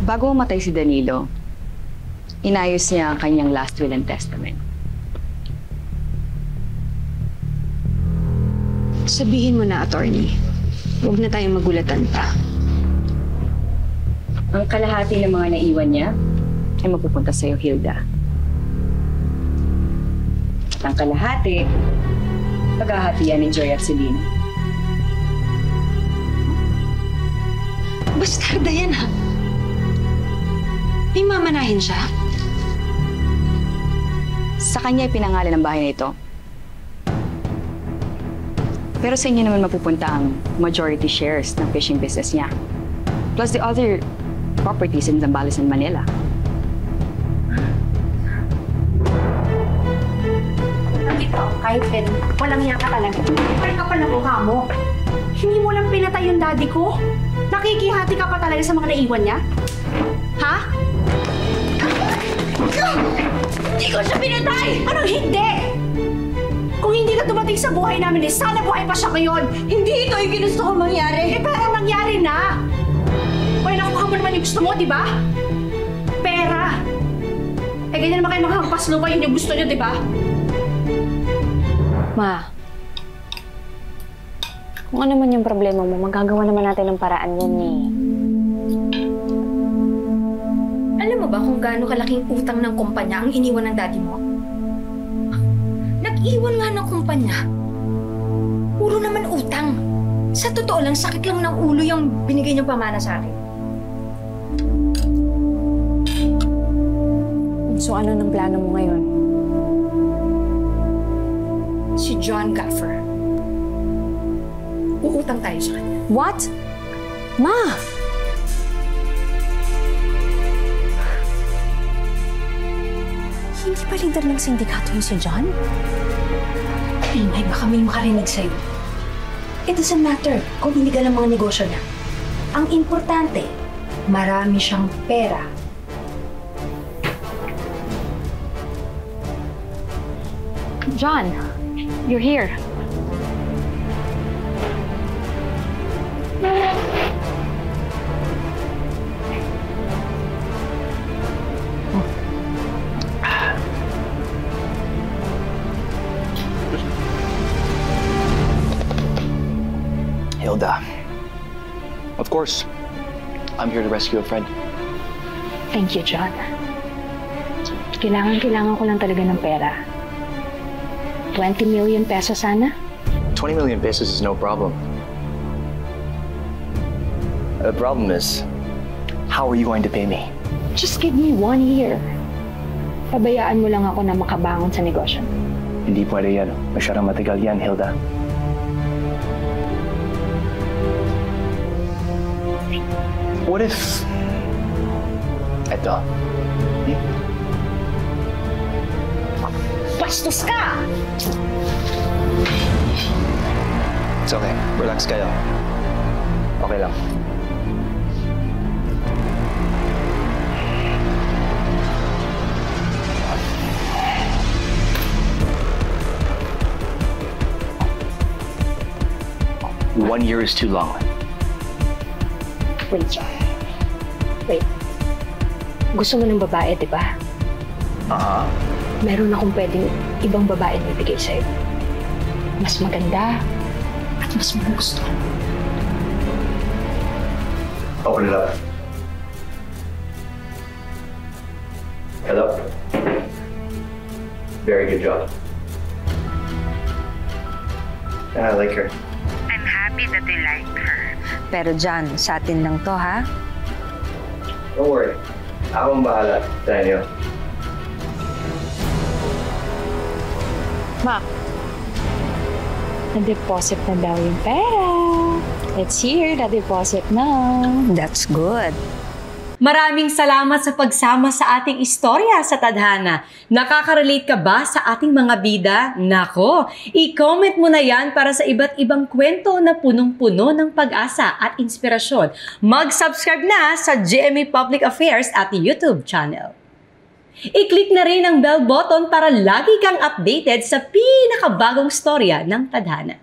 Bago mamatay si Danilo, inayos niya ang kanyang last will and testament. Sabihin mo na, attorney. Huwag na tayong magulatan pa. Ang kalahati ng mga naiwan niya ay mapupunta sa'yo, Hilda. At ang kalahati, paghahatian ni Joy at Celine. Bastarda yan, ha? May mamanahin siya? Sa kanya ay pinangalan ng bahay na ito. Pero sa inyo naman mapupunta ang majority shares ng fishing business niya. Plus the other properties in Zambales and Manila. Ito, kahit walang niya ka talaga. Kahit ka pa ng mukha mo. Hindi mo lang pinatay yung daddy ko? Nakikihati ka pa talaga sa mga naiwan niya? Ha? Hindi ko siya pinatay! Anong hindi? Kung hindi ka dumating sa buhay namin, sana buhay pa siya ngayon. Hindi ito yung ginusto ko mangyari. Pero nangyari na. Kaya nakuha mo naman yung gusto mo, di ba? Pera. Ganyan naman kayo makahampas lupa, yun yung gusto niyo, di ba? Ma, kung ano man yung problema mo, magagawa naman natin ng paraan yun eh. Alam mo ba kung gaano kalaking utang ng kumpanya ang iniwan ng daddy mo? Nag-iwan nga ng kumpanya. Puro naman utang. Sa totoo lang, sakit lang ng ulo yung binigay niyong pamana sa akin. So ano ng plano mo ngayon? Si John Gaffer. Uutang tayo sa kanya. What? Ma! Hindi ba leader ng sindikato yung si John? Ay, baka may makarinig sa'yo. It doesn't matter kung illegal ang mga negosyo niya. Ang importante, marami siyang pera. John, you're here. Hilda. Of course, I'm here to rescue a friend. Thank you, John. Kailangan ko lang talaga ng pera. 20 million pesos sana? 20 million pesos is no problem. The problem is, how are you going to pay me? Just give me 1 year. Pabayaan mo lang ako na makabangon sa negosyo. Hindi pwede yan. Masyadong matagal yan, Hilda. What if... Eto. Bastos ka! It's okay. Relax kayo. Okay lang. One year is too long. Wait, John. Wait. Gusto mo ng babae, di ba? Meron akong pwedeng ibang babae na ibigay sa'yo. Mas maganda at mas magustuhan. Open it up. Hello? Very good job. I like her. I'm happy that you like her. Pero John, sa atin lang to, ha? Don't worry. Ako ang bahala sa inyo. Ma, na-deposit na daw yung pera. Let's hear, na-deposit na. That's good. Maraming salamat sa pagsama sa ating istorya sa Tadhana. Nakaka-relate ka ba sa ating mga bida? Nako, i-comment mo na yan para sa iba't ibang kwento na punong-puno ng pag-asa at inspirasyon. Mag-subscribe na sa GMA Public Affairs at YouTube channel. I-click na rin ang bell button para lagi kang updated sa pinakabagong storya ng Tadhana.